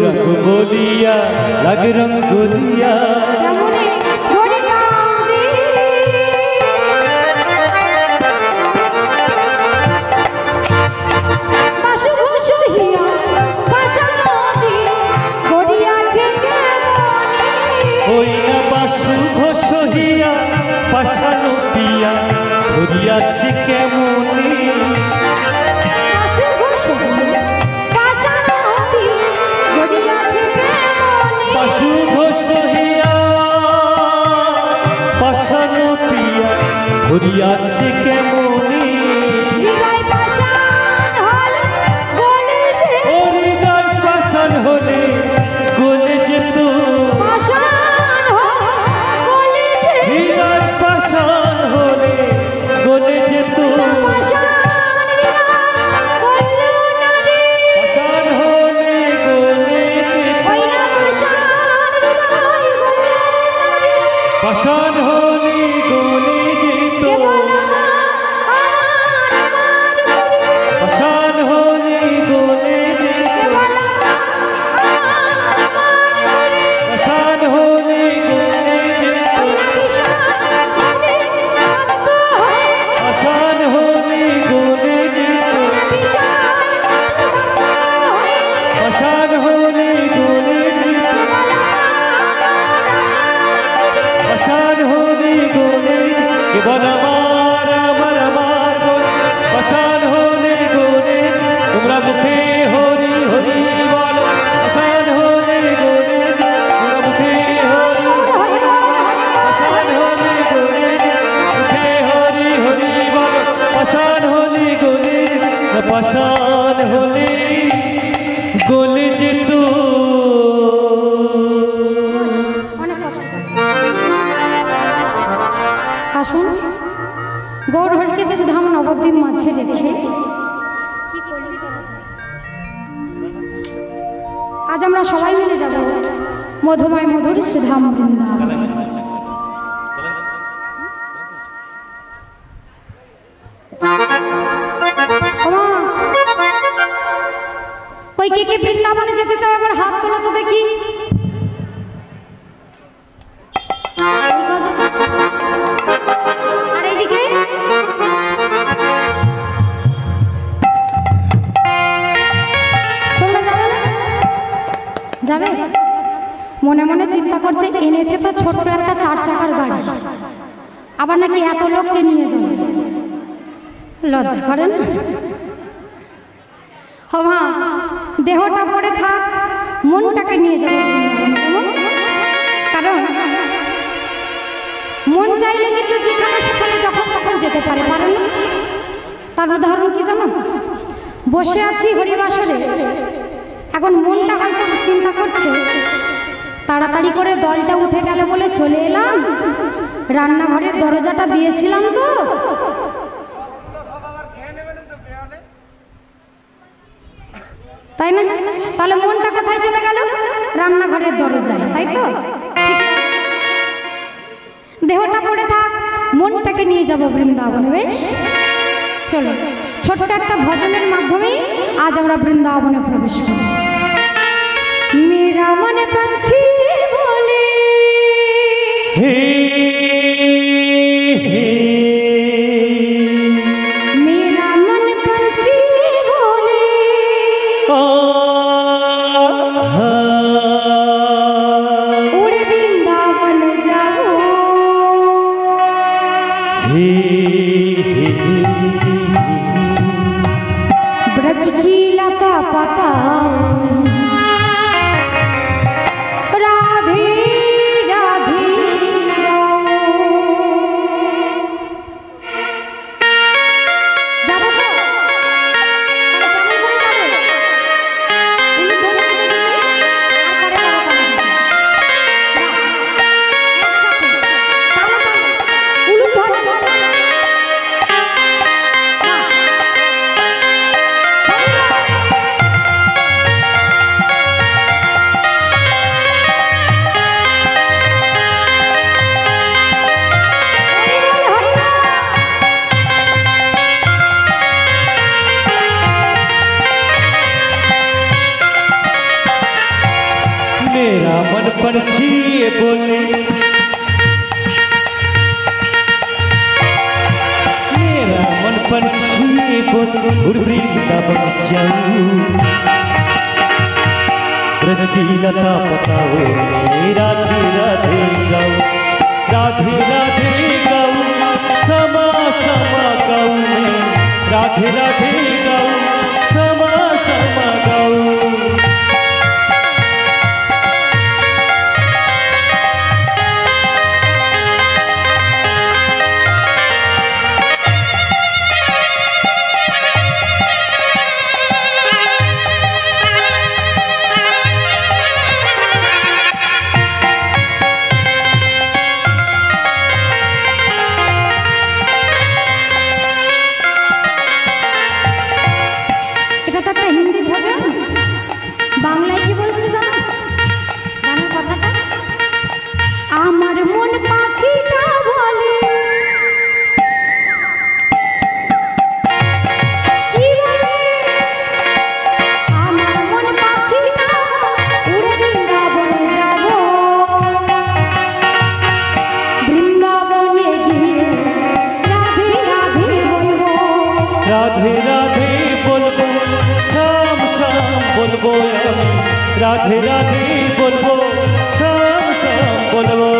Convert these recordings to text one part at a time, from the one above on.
रंग बोलिया लग रंग बोलिया बासु घोषिया पाशानो पिया धरियाছে কেমনে बासु घोषिया पाशानो पिया धरियाছে কেমনে হৃদয় পাষাণ হলে গলে যেত হৃদয় পাষাণ হলে গলে যেত পাষাণ হলে গলে যেত পাষাণ হলে গলে যেত পাষাণ হলে গলে যেত পাষাণ হলে গলে যেত পাষাণ হলে গলে যেত পাষাণ হলে গলে যেত পাষাণ হলে গলে কেবল আমার আমার আমার পাষাণ হলে গলে তোমরা মুখে হরি হরি বলো পাষাণ হলে গলে তোমরা মুখে হরি পাষাণ হলে গলে মুখে হরি হরি বলো পাষাণ হলে গলে পাষাণ হলে গলে যেত আসুন গৌর হরিকৃষ্ণ ধাম নবদ্বীপ মাঝে রেখে আজ আমরা সবাই মিলে যাব মধুময় মধুর শ্রীধাম বৃন্দাবন। কই কে কে বৃন্দাবনে যেতে চাও আবার হাত তোলো তো দেখি। আর এইদিকে তোমরা যাবে মনে মনে চিন্তা করছে এনেছে তো ছোট্ট একটা 4 চাকার গাড়ি, আবার নাকি এত লোককে নিয়ে যাবে, লজ্জা করে না? মা দেহটা পড়ে থাক, মনটাকে নিয়ে যাবে, কারণ মন চাইলে কিন্তু যেখানে সেখানে যখন তখন যেতে পারে, পারে না? তার উদাহরণ কি জানো? বসে আছি হরিবাসরে, এখন মনটা হয়তো চিন্তা করছে তাড়াতাড়ি করে দলটা উঠে গেল বলে চলে এলাম, রান্নাঘরের দরজাটা দিয়েছিলাম তো, তাই না? তাহলে মনটা কোথায় চলে গেল? রান্নাঘরের দরজায়, তাই তো? দেহটা পড়ে থাক, মনটাকে নিয়ে যাব বৃন্দাবনে। বেশ, চলো ছোট্ট একটা ভজনের মাধ্যমে আজ আমরা বৃন্দাবনে প্রবেশ করি। মেরা মন পঞ্ছি বলে মেরা মন পঞ্ছি বলে उड़े वृंदावन जाओ, ब्रज की लता पता राधे राधे पंछी ये बोले, मेरा मन पंछी ये बोले, उड़ वृंदावन जाऊं। ब्रज की लता पताओ में राधे राधे गाऊं, राधे राधे गाऊं, समा समा गाऊं मैं, राधे राधे गाऊं, समा समा गाऊं। বাংলায় কি বলছে জানো গানের কথাটা? আমার মন পাখিটা বলে, কি বলে? আমার মন পাখিটা উড়ে বৃন্দাবনে যাব, বৃন্দাবনে গিয়ে রাধে রাধে বলবো, राधे राधे बोलबो, शाम शाम बोलबो আমি, राधे राधे बोलबो, शाम शाम बोलबो।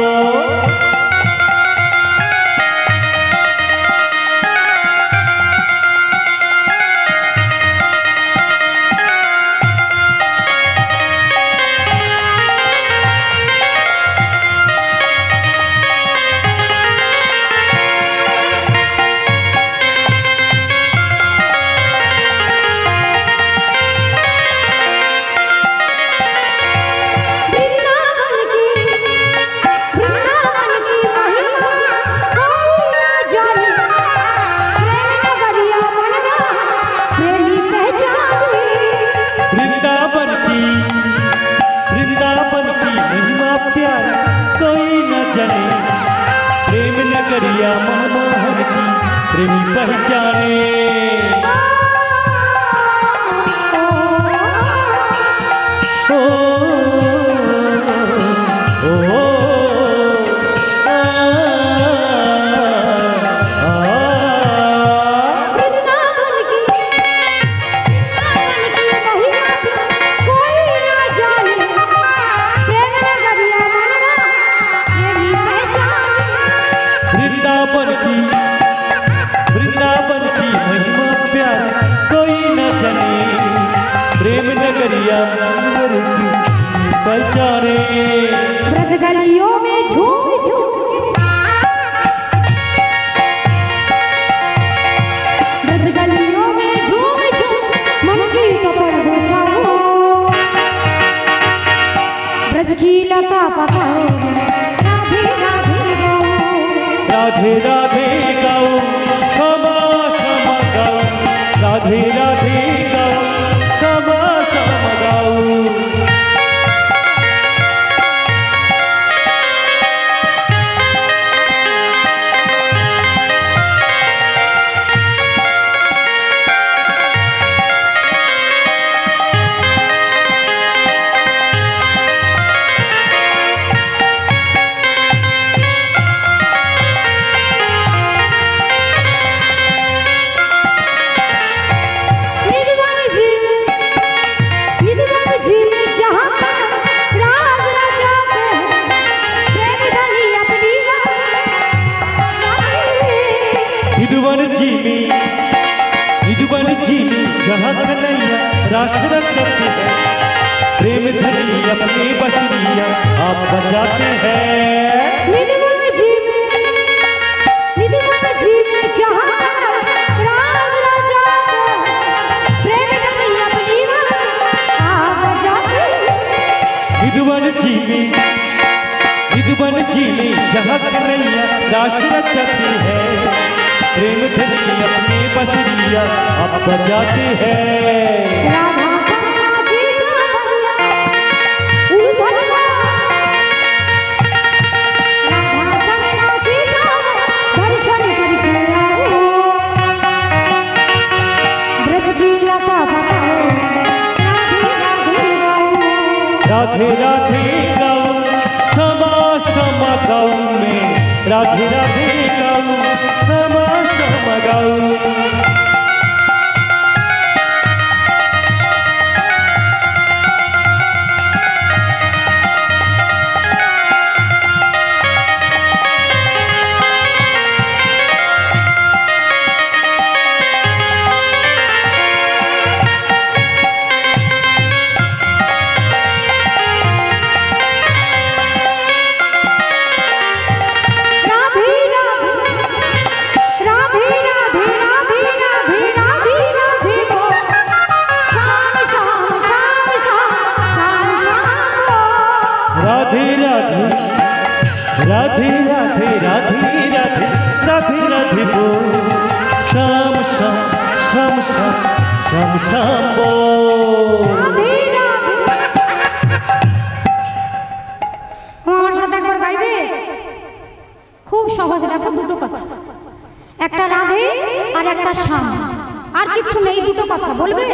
प्रेम नगरिया मनमोहन की प्रेमी पहचाने, ओ, ओ, ओ, वृंदावन की महिमा प्यार कोई न जाने, प्रेम नगरिया मनमोहन की पहचाने। ब्रज गलियों में झूम झूम, ब्रज गलियों में झूम झूम मन की कपड़ बचाओ, ब्रज की लता पताओ, राधे राधे गाओ, राधे राधे गाओ, समा समा गाओ, राधे राधे गाओ, समा समा गाओ। विद्वान जी में जहाँ कन्हैया रास रचते हैं, प्रेम धनी अपनी बसुरिया आप बजाते हैं। विद्वान जी में जहाँ रास रचाते, प्रेम धनी अपनी आप बजाते हैं। विद्वान जी में जहाँ कन्हैया रास रचते हैं, प्रेम धनी अपनी बसुरिया आप बजाते हैं। राधा संग नाची सावरिया उड़धनिया, राधा संग नाची सावरिया दर्शन करके आओ, ब्रज की लता बताओ, राधे राधे गाओ, राधे राधे गाओ, राधे राधे राधे राधे राधे राधे बोल श्याम श्याम श्याम श्याम श्याम श्याम बोल। রাধে রাধে। আমার সাথে একবার গাইবে? খুব সহজ, দেখো দুটো কথা, একটা রাধে আর একটা শ্যাম, আর কিছু নেই, দুটো কথা বলবে।